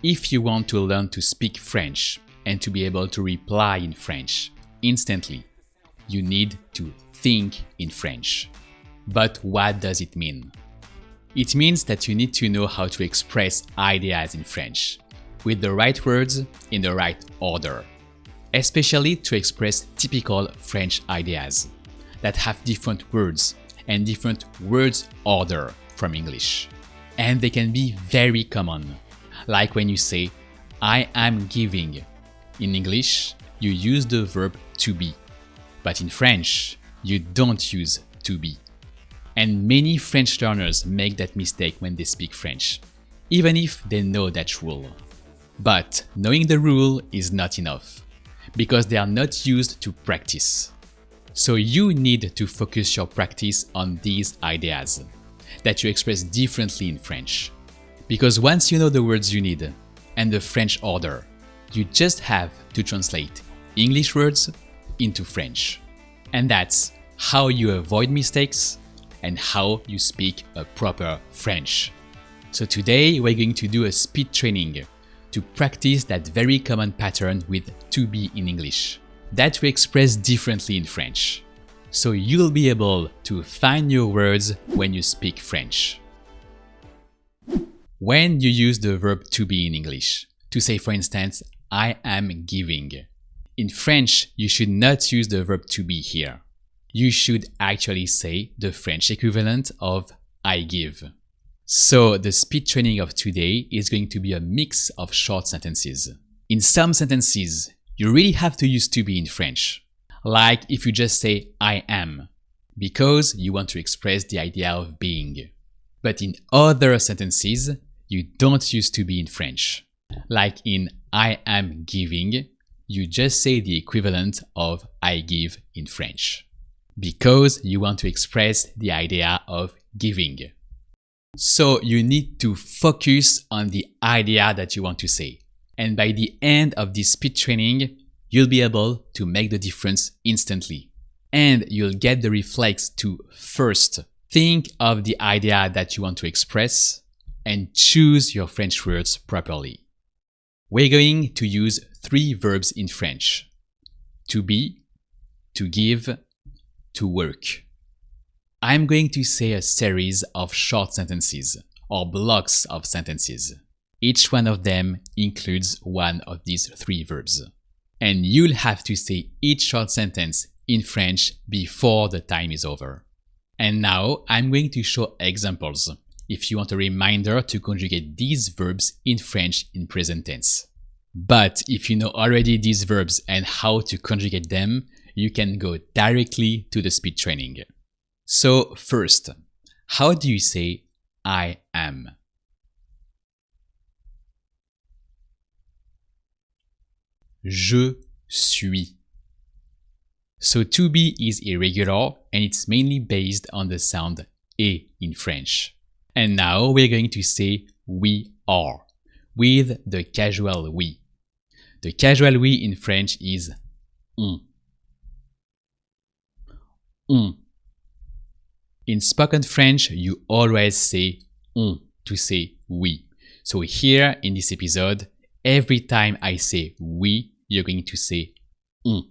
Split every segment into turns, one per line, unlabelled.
If you want to learn to speak French and to be able to reply in French instantly, you need to think in French. But what does it mean? It means that you need to know how to express ideas in French with the right words in the right order, especially to express typical French ideas that have different words and different words order from English. And they can be very common, like when you say, I am giving. In English, you use the verb to be, but in French, you don't use to be. And many French learners make that mistake when they speak French, even if they know that rule. But knowing the rule is not enough, because they are not used to practice. So you need to focus your practice on these ideas that you express differently in French. Because once you know the words you need and the French order, you just have to translate English words into French. And that's how you avoid mistakes and how you speak a proper French. So today we're going to do a speed training to practice that very common pattern with to be in English that we express differently in French. So you'll be able to find your words when you speak French. When you use the verb to be in English, to say for instance, I am giving. In French, you should not use the verb to be here. You should actually say the French equivalent of I give. So the speed training of today is going to be a mix of short sentences. In some sentences, you really have to use to be in French. Like if you just say I am, because you want to express the idea of being. But in other sentences, you don't use to be in French. Like in I am giving, you just say the equivalent of I give in French, because you want to express the idea of giving. So you need to focus on the idea that you want to say. And by the end of this speed training, you'll be able to make the difference instantly. And you'll get the reflex to first think of the idea that you want to express and choose your French words properly. We're going to use 3 verbs in French: to be, to give, to work. I'm going to say a series of short sentences or blocks of sentences. Each one of them includes one of these 3 verbs. And you'll have to say each short sentence in French before the time is over. And now I'm going to show examples if you want a reminder to conjugate these verbs in French in present tense. But if you know already these verbs and how to conjugate them, you can go directly to the speed training. So first, how do you say I am? Je suis. So to be is irregular and it's mainly based on the sound E in French. And now we're going to say we are with the casual we. The casual we in French is on. On. In spoken French, you always say on to say we. So here in this episode, every time I say we, you're going to say on.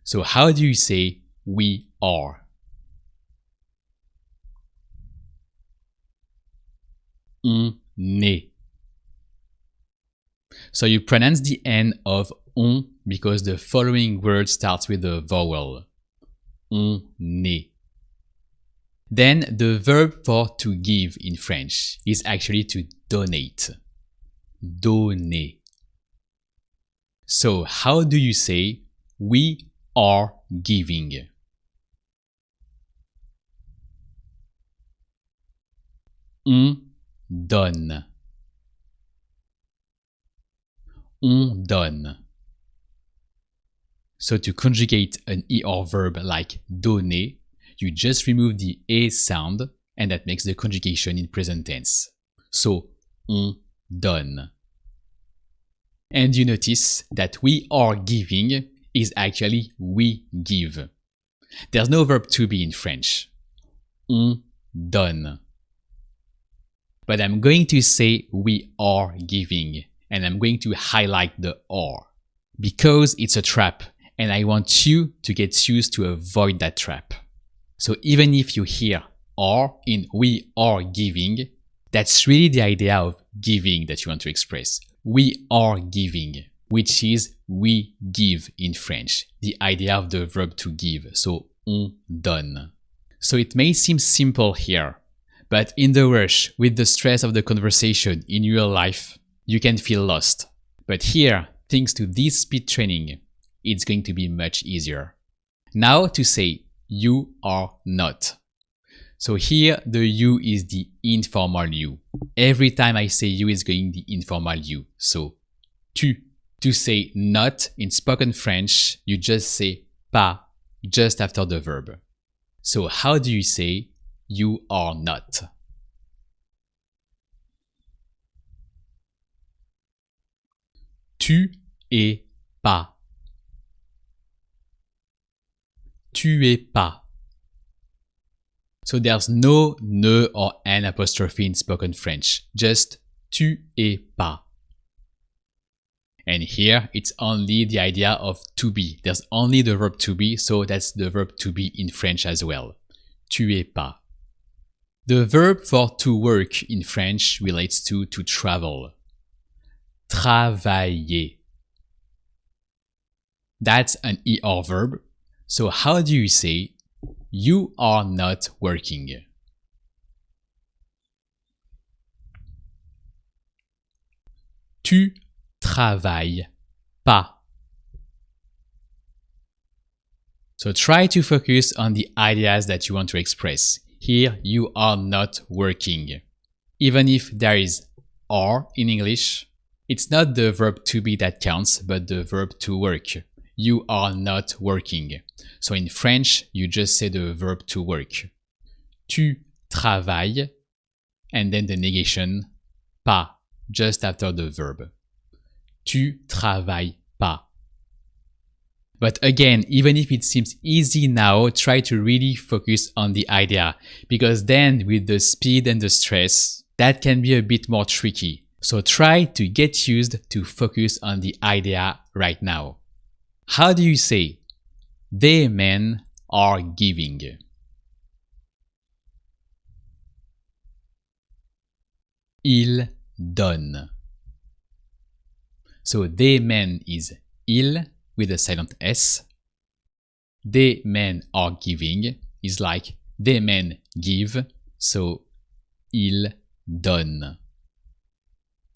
So how do you say we are? On est. So you pronounce the N of on because the following word starts with a vowel. On est. Then the verb for to give in French is actually to donate. Donner. So how do you say we are giving? On donne. On donne. So to conjugate an ER verb like donner, you just remove the A sound and that makes the conjugation in present tense. So on donne. And you notice that we are giving is actually we give. There's no verb to be in French. On donne. But I'm going to say we are giving, and I'm going to highlight the are because it's a trap, and I want you to get used to avoid that trap. So even if you hear are in we are giving, that's really the idea of giving that you want to express. We are giving, which is we give in French, the idea of the verb to give. So on donne. So it may seem simple here, but in the rush, with the stress of the conversation in real life, you can feel lost. But here, thanks to this speed training, it's going to be much easier. Now to say you are not. So here, the you is the informal you. Every time I say you is going the informal you. So tu. To say not in spoken French, you just say pas just after the verb. So how do you say you are not? Tu es pas. Tu es pas. So there's no ne or an apostrophe in spoken French, just tu es pas. And here it's only the idea of to be. There's only the verb to be, so that's the verb to be in French as well. Tu es pas. The verb for to work in French relates to travel. Travailler. That's an ER verb. So how do you say you are not working? Tu travailles pas. So try to focus on the ideas that you want to express. Here, you are not working. Even if there is are in English, it's not the verb to be that counts, but the verb to work. You are not working. So in French, you just say the verb to work. Tu travailles, and then the negation, pas, just after the verb. Tu travailles pas. But again, even if it seems easy now, try to really focus on the idea, because then with the speed and the stress, that can be a bit more tricky. So try to get used to focus on the idea right now. How do you say, they men are giving? Ils donnent. So they men is ils with a silent S. They men are giving is like they men give, so ils donnent.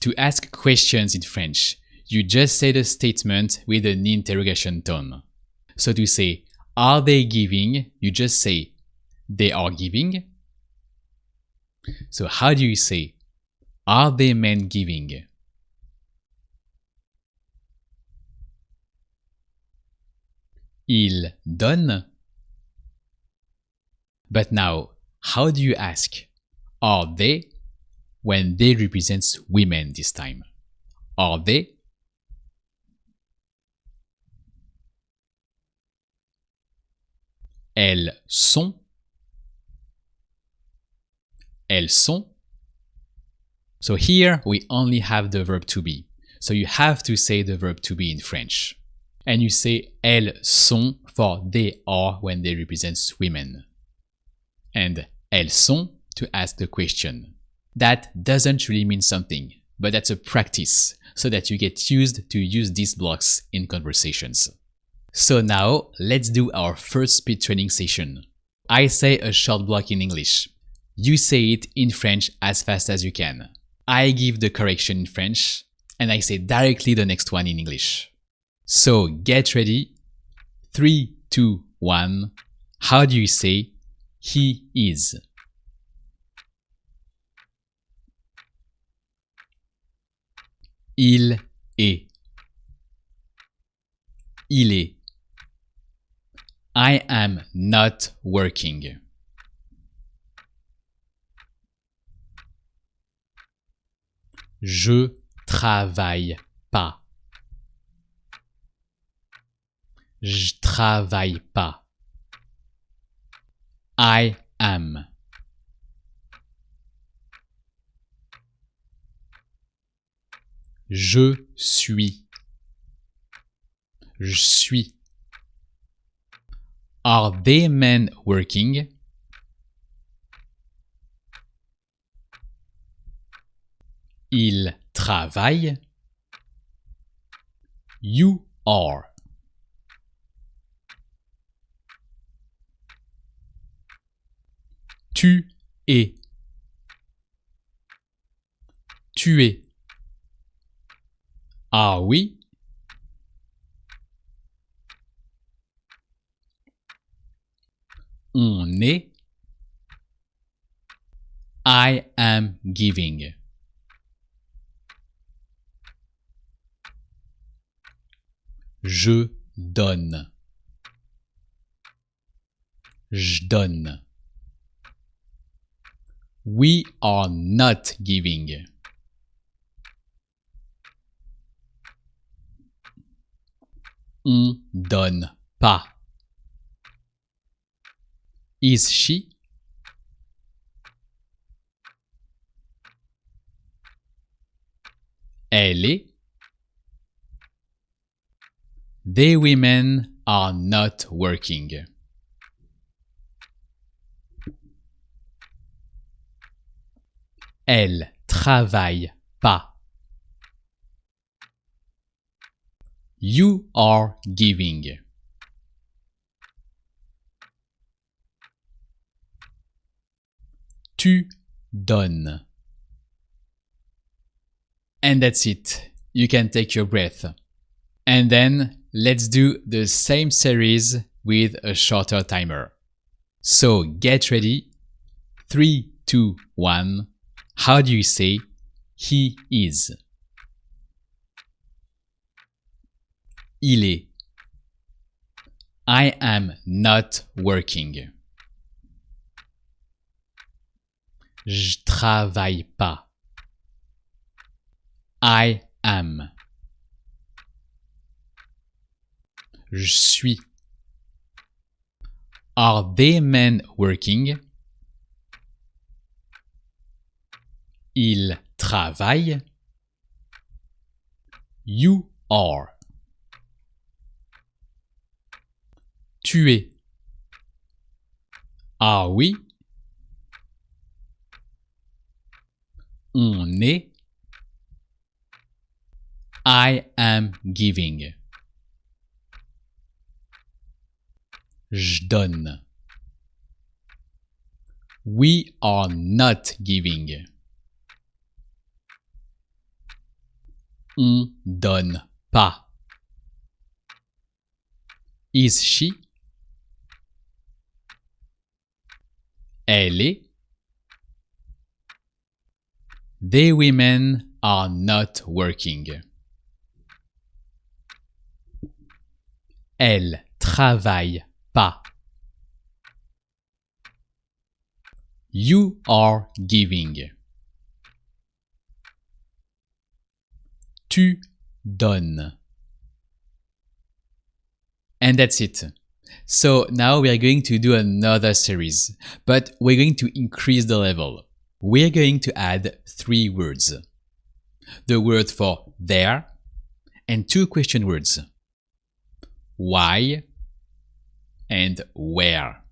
To ask questions in French, you just say the statement with an interrogation tone. So to say, are they giving? You just say, they are giving. So how do you say, are they men giving? Ils donnent. But now, how do you ask, are they, when they represents women this time? Are they? Elles sont. Elles sont. So here we only have the verb to be. So you have to say the verb to be in French. And you say elles sont for they are when they represent women. And elles sont to ask the question. That doesn't really mean something, but that's a practice so that you get used to use these blocks in conversations. So now let's do our first speed training session. I say a short block in English. You say it in French as fast as you can. I give the correction in French and I say directly the next one in English. So get ready. 3, 2, 1. How do you say he is? Il est. Il est. I am not working. Je travaille pas. Je travaille pas. I am. Je suis. Je suis. Are they men working? Ils travaillent. You are. Tu es. Tu es. Ah oui. On est. I am giving. Je donne. Je donne. We are not giving. On donne pas. Is she? Elle est. They women are not working. Elle travaille pas. You are giving. Tu donnes. And that's it. You can take your breath. And then let's do the same series with a shorter timer. So get ready. 3, 2, 1. How do you say he is? Il est. I am not working. Je travaille pas. I am. Je suis. Are they men working? Ils travaillent. You are. Tu es. Ah oui. On est. I am giving. Je donne. We are not giving. On donne pas. Is she? Elle est. They women are not working. Elle travaille pas. You are giving. Tu donnes. And that's it. So now we are going to do another series, but we're going to increase the level. We're going to add 3 words. The word for there and 2 question words. Why and where.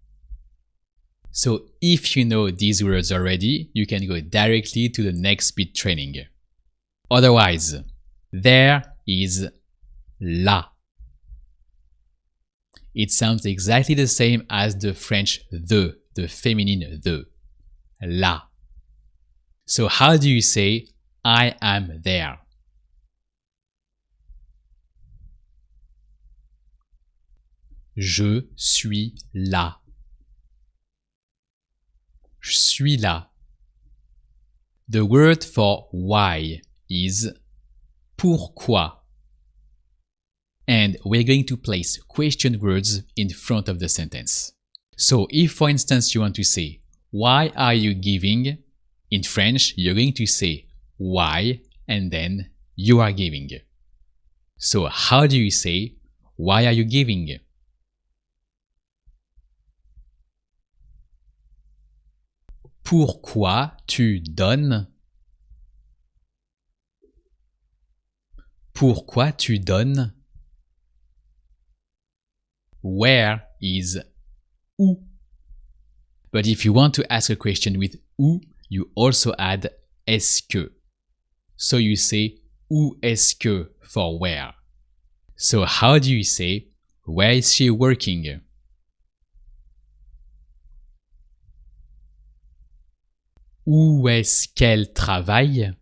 So if you know these words already, you can go directly to the next speed training. Otherwise, there is là. It sounds exactly the same as the French the feminine the. Là. So how do you say I am there? Je suis là. Je suis là. The word for why is pourquoi. And we're going to place question words in front of the sentence. So if, for instance, you want to say, why are you giving? In French, you're going to say why and then you are giving. So how do you say, why are you giving? Pourquoi tu donnes? Pourquoi tu donnes? Where is où? But if you want to ask a question with où, you also add est-ce que. So you say où est-ce que for where. So how do you say where is she working? Où est-ce qu'elle travaille?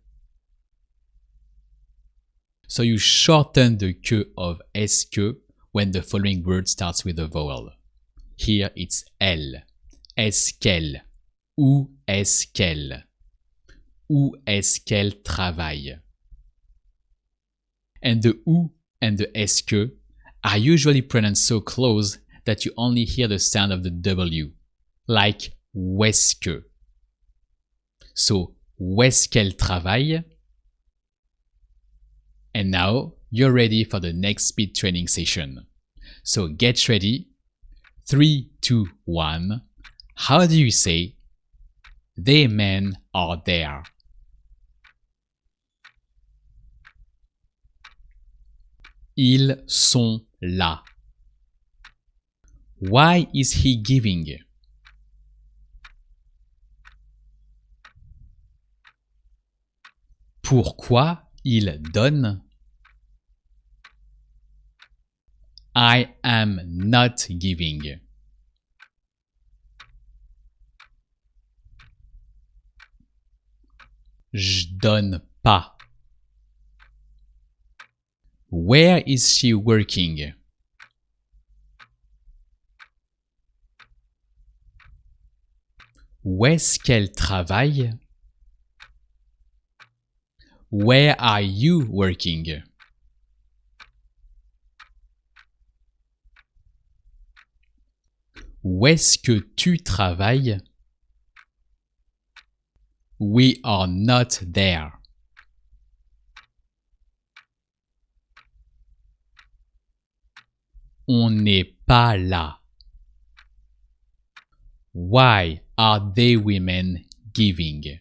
So you shorten the que of est-ce que when the following word starts with a vowel. Here it's elle. Est-ce qu'elle? Où est-ce qu'elle? Où est-ce qu'elle travaille? And the où and the est-ce que are usually pronounced so close that you only hear the sound of the W, like où est-ce que. So, où est-ce qu'elle travaille? And now, you're ready for the next speed training session. So get ready. 3, 2, 1. How do you say, they men are there? Ils sont là. Why is he giving? Pourquoi il donne? I am not giving. Je donne pas. Where is she working? Où est-ce qu'elle travaille? Where are you working? Où est-ce que tu travailles? We are not there. On n'est pas là. Why are they women giving?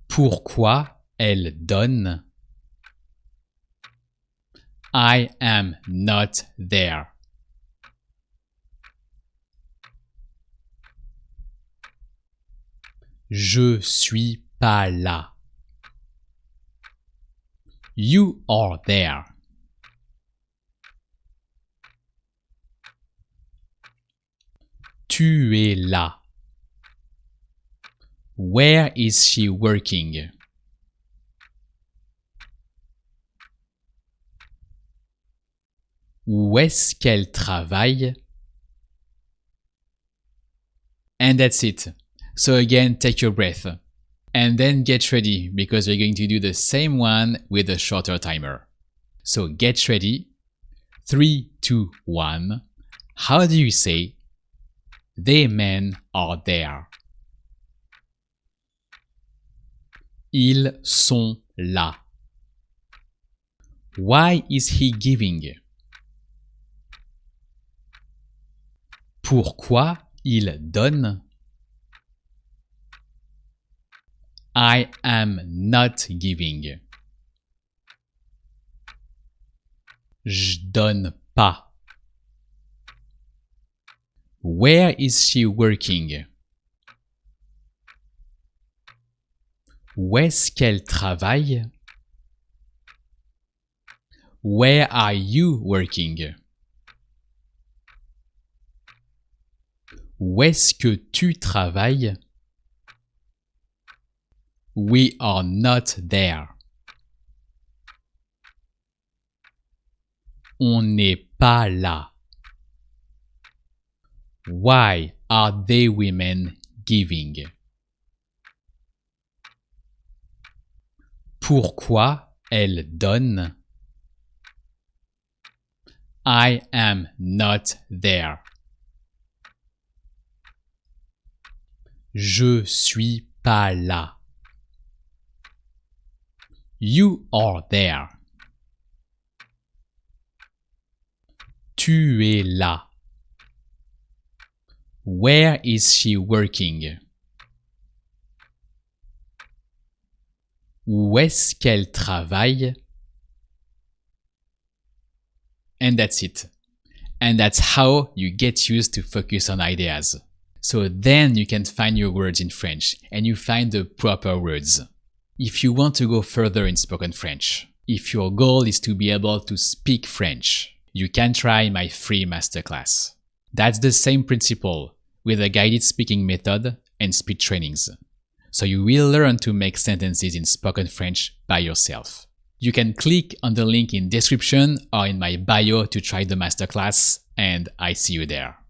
Pourquoi elles donnent? I am not there. Je suis pas là. You are there. Tu es là. Where is she working? Où est-ce qu'elle travaille? And that's it. So again, take your breath. And then get ready because we're going to do the same one with a shorter timer. So get ready. 3, 2, 1. How do you say, they men are there? Ils sont là. Why is he giving? Pourquoi il donne? I am not giving. Je donne pas. Where is she working? Où est-ce qu'elle travaille? Where are you working? Où est-ce que tu travailles? We are not there. On n'est pas là. Why are they women giving? Pourquoi elles donnent? I am not there. Je suis pas là. You are there. Tu es là. Where is she working? Où est-ce qu'elle travaille? And that's it. And that's how you get used to focus on ideas. So then you can find your words in French and you find the proper words. If you want to go further in spoken French, if your goal is to be able to speak French, you can try my free masterclass. That's the same principle with a guided speaking method and speed trainings. So you will learn to make sentences in spoken French by yourself. You can click on the link in description or in my bio to try the masterclass, and I see you there.